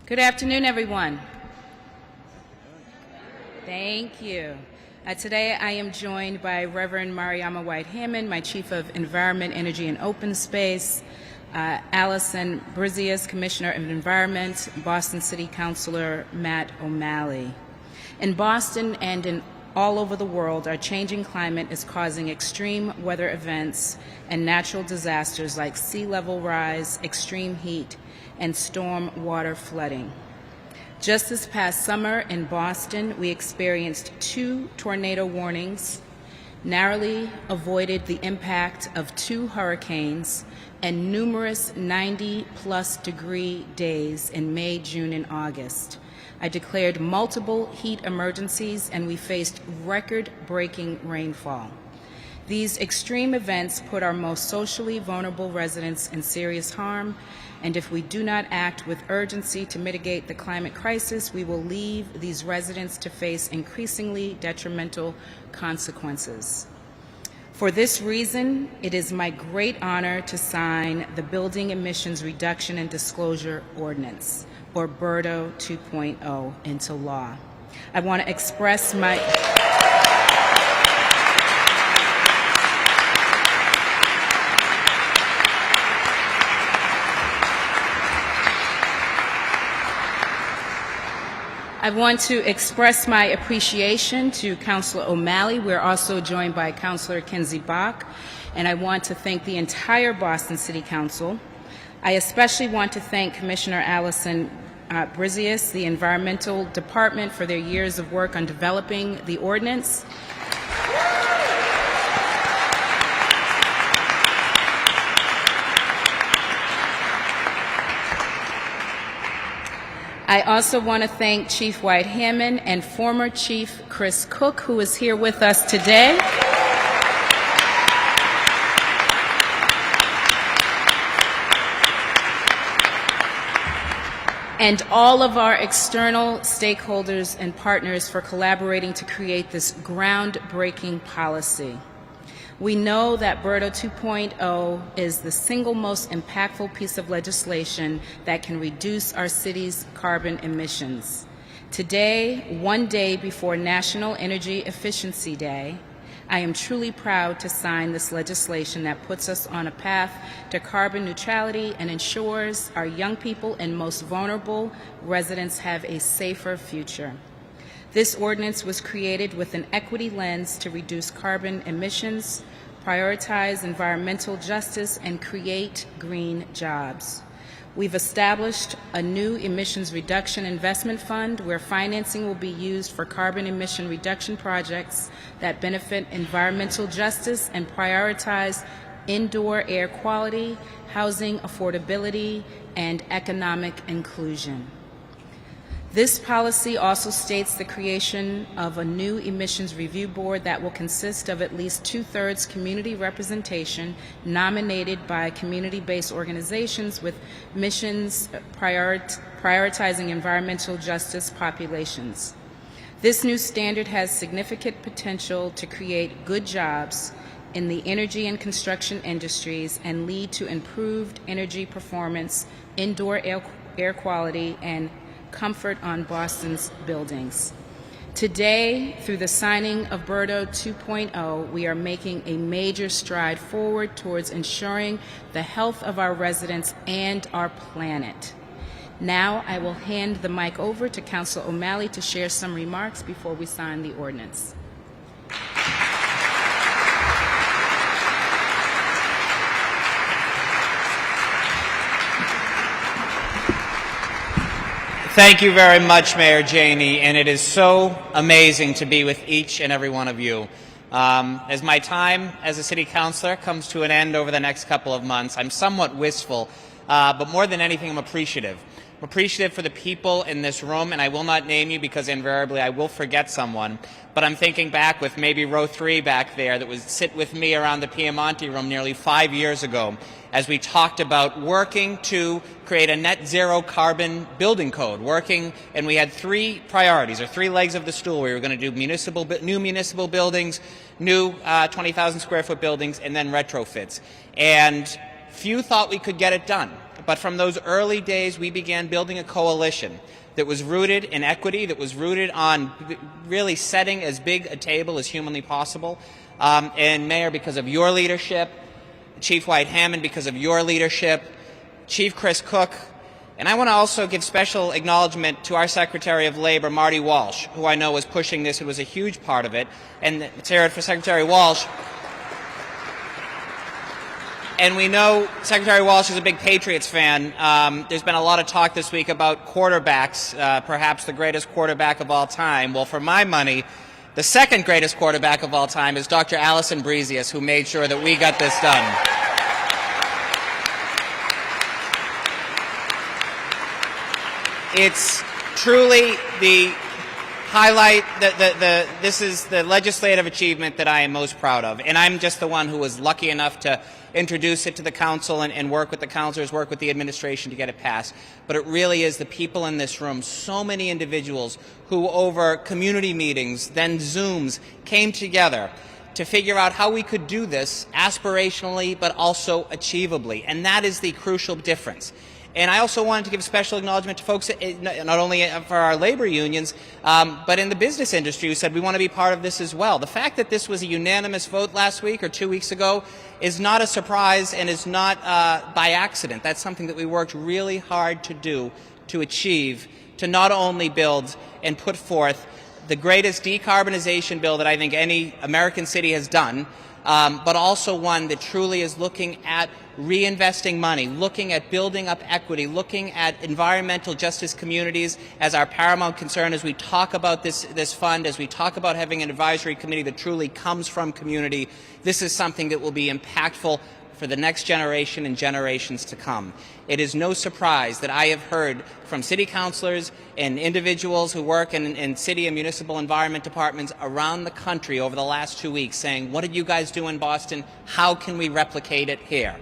Good afternoon, everyone. Thank you. Today I am joined by Reverend Mariama White-Hammond, my Chief of Environment, Energy, and Open Space, Alison, Brizius, Commissioner of Environment, Boston City Councilor Matt O'Malley. In Boston and all over the world, our changing climate is causing extreme weather events and natural disasters like sea level rise, extreme heat, and storm water flooding. Just this past summer in Boston, we experienced 2 tornado warnings, narrowly avoided the impact of 2 hurricanes, and numerous 90-plus degree days in May, June, and August. I declared multiple heat emergencies, and we faced record-breaking rainfall. These extreme events put our most socially vulnerable residents in serious harm, and if we do not act with urgency to mitigate the climate crisis, we will leave these residents to face increasingly detrimental consequences. For this reason, it is my great honor to sign the Building Emissions Reduction and Disclosure Ordinance, or BERDO 2.0, into law. I want to express my appreciation to Councilor O'Malley. We're also joined by Councilor Kenzie Bach, and I want to thank the entire Boston City Council. I especially want to thank Commissioner Alison Brizius, the Environmental Department, for their years of work on developing the ordinance. I also want to thank Chief White-Hammond and former Chief Chris Cook, who is here with us today. And all of our external stakeholders and partners for collaborating to create this groundbreaking policy. We know that BERDO 2.0 is the single most impactful piece of legislation that can reduce our city's carbon emissions. Today, one day before National Energy Efficiency Day, I am truly proud to sign this legislation that puts us on a path to carbon neutrality and ensures our young people and most vulnerable residents have a safer future. This ordinance was created with an equity lens to reduce carbon emissions, prioritize environmental justice, and create green jobs. We've established a new emissions reduction investment fund where financing will be used for carbon emission reduction projects that benefit environmental justice and prioritize indoor air quality, housing affordability, and economic inclusion. This policy also states the creation of a new emissions review board that will consist of at least 2/3 community representation nominated by community-based organizations with missions prioritizing environmental justice populations. This new standard has significant potential to create good jobs in the energy and construction industries and lead to improved energy performance, indoor air quality, and comfort on Boston's buildings. Today, through the signing of BERDO 2.0, we are making a major stride forward towards ensuring the health of our residents and our planet. Now, I will hand the mic over to Councilor O'Malley to share some remarks before we sign the ordinance. Thank you very much, Mayor Janey, and it is so amazing to be with each and every one of you. As my time as a city councilor comes to an end over the next couple of months, I'm somewhat wistful, but more than anything, I'm appreciative. I'm appreciative for the people in this room, and I will not name you because invariably I will forget someone, but I'm thinking back with maybe row 3 back there that would sit with me around the Piemonte room nearly 5 years ago as we talked about working to create a net zero carbon building code, and we had 3 priorities, or 3 legs of the stool. We were going to do new municipal buildings, new 20,000 square foot buildings, and then retrofits. And few thought we could get it done. But from those early days, we began building a coalition that was rooted in equity, that was rooted on really setting as big a table as humanly possible. And Mayor, because of your leadership, Chief White-Hammond, because of your leadership, Chief Chris Cook, and I want to also give special acknowledgement to our Secretary of Labor, Marty Walsh, who I know was pushing this, who was a huge part of it. And for Secretary Walsh, and we know Secretary Walsh is a big Patriots fan. There's been a lot of talk this week about quarterbacks, perhaps the greatest quarterback of all time. Well, for my money, the second greatest quarterback of all time is Dr. Alison Brizius, who made sure that we got this done. It's truly the highlight, this is the legislative achievement that I am most proud of. And I'm just the one who was lucky enough to introduce it to the council and work with the councilors, work with the administration to get it passed. But it really is the people in this room, so many individuals who over community meetings, then Zooms, came together to figure out how we could do this aspirationally but also achievably. And that is the crucial difference. And I also wanted to give special acknowledgement to folks, not only for our labor unions, but in the business industry who said we want to be part of this as well. The fact that this was a unanimous vote last week or 2 weeks ago is not a surprise and is not by accident. That's something that we worked really hard to do, to achieve, to not only build and put forth the greatest decarbonization bill that I think any American city has done, but also one that truly is looking at reinvesting money, looking at building up equity, looking at environmental justice communities as our paramount concern as we talk about this fund, as we talk about having an advisory committee that truly comes from community. This is something that will be impactful for the next generation and generations to come. It is no surprise that I have heard from city councilors and individuals who work in city and municipal environment departments around the country over the last 2 weeks saying, what did you guys do in Boston? How can we replicate it here?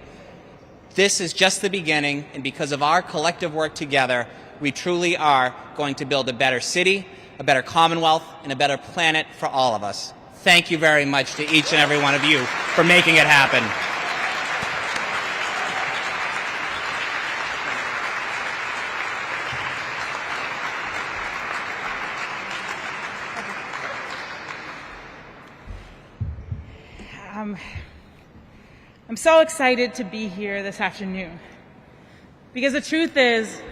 This is just the beginning, and because of our collective work together, we truly are going to build a better city, a better Commonwealth, and a better planet for all of us. Thank you very much to each and every one of you for making it happen. I'm so excited to be here this afternoon because the truth is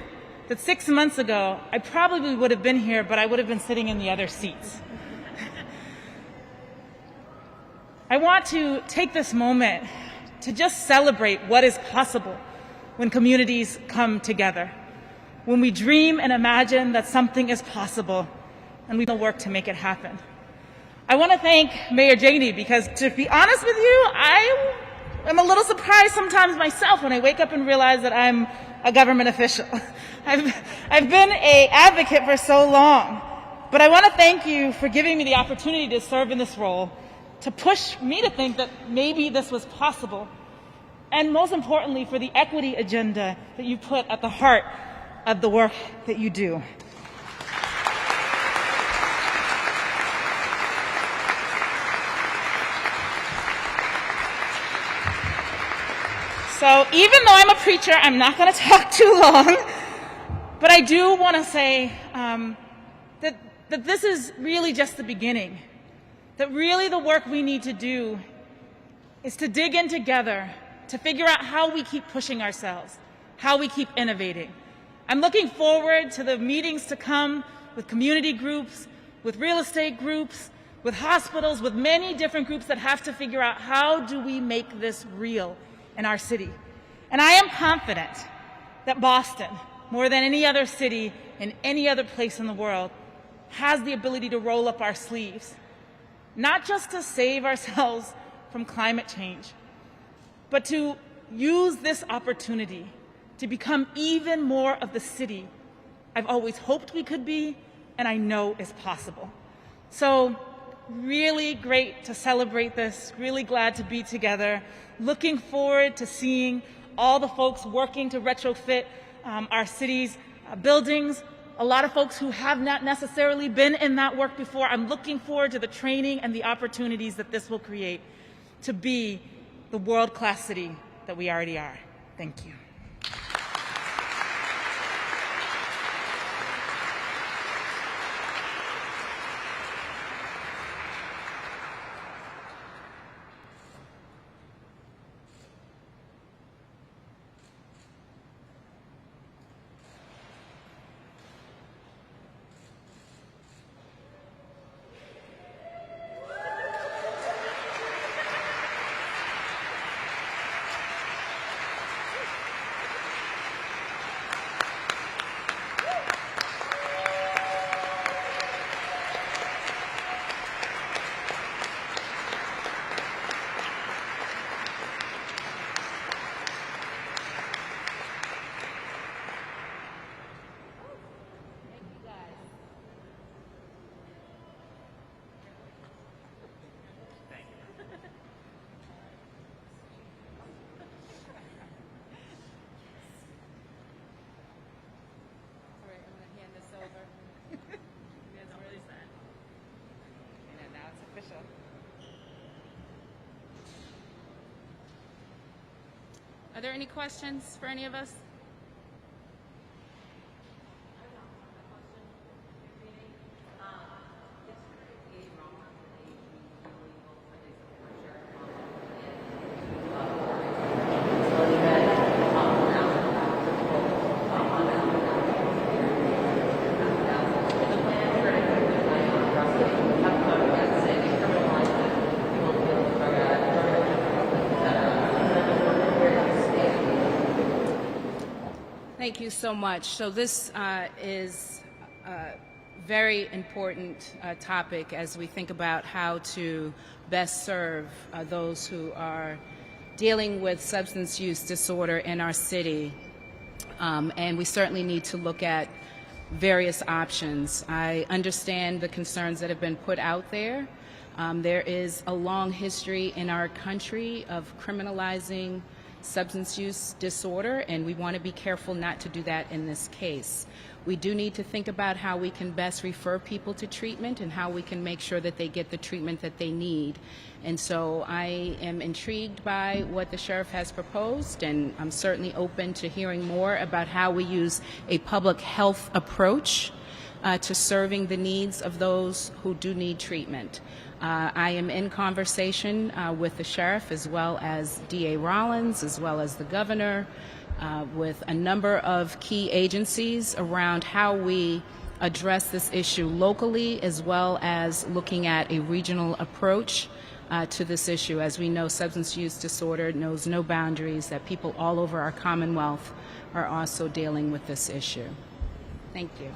that 6 months ago, I probably would have been here, but I would have been sitting in the other seats. I want to take this moment to just celebrate what is possible when communities come together, when we dream and imagine that something is possible and we will work to make it happen. I want to thank Mayor Janey because, to be honest with you, I'm a little surprised sometimes myself when I wake up and realize that I'm a government official. I've been an advocate for so long, but I want to thank you for giving me the opportunity to serve in this role, to push me to think that maybe this was possible, and most importantly, for the equity agenda that you put at the heart of the work that you do. So even though I'm a preacher, I'm not going to talk too long, but I do want to say that this is really just the beginning, that really the work we need to do is to dig in together to figure out how we keep pushing ourselves, how we keep innovating. I'm looking forward to the meetings to come with community groups, with real estate groups, with hospitals, with many different groups that have to figure out how do we make this real in our city. And I am confident that Boston, more than any other city in any other place in the world, has the ability to roll up our sleeves, not just to save ourselves from climate change, but to use this opportunity to become even more of the city I've always hoped we could be and I know is possible. So really great to celebrate this, really glad to be together. Looking forward to seeing all the folks working to retrofit our city's buildings. A lot of folks who have not necessarily been in that work before. I'm looking forward to the training and the opportunities that this will create to be the world-class city that we already are. Thank you. Are there any questions for any of us? Thank you so much. So this is a very important topic as we think about how to best serve those who are dealing with substance use disorder in our city. And we certainly need to look at various options. I understand the concerns that have been put out there. There is a long history in our country of criminalizing substance use disorder, and we want to be careful not to do that in this case. We do need to think about how we can best refer people to treatment and how we can make sure that they get the treatment that they need. And so I am intrigued by what the sheriff has proposed, and I'm certainly open to hearing more about how we use a public health approach to serving the needs of those who do need treatment. I am in conversation with the sheriff as well as DA Rollins, as well as the governor, with a number of key agencies around how we address this issue locally, as well as looking at a regional approach to this issue. As we know, substance use disorder knows no boundaries, that people all over our Commonwealth are also dealing with this issue. Thank you.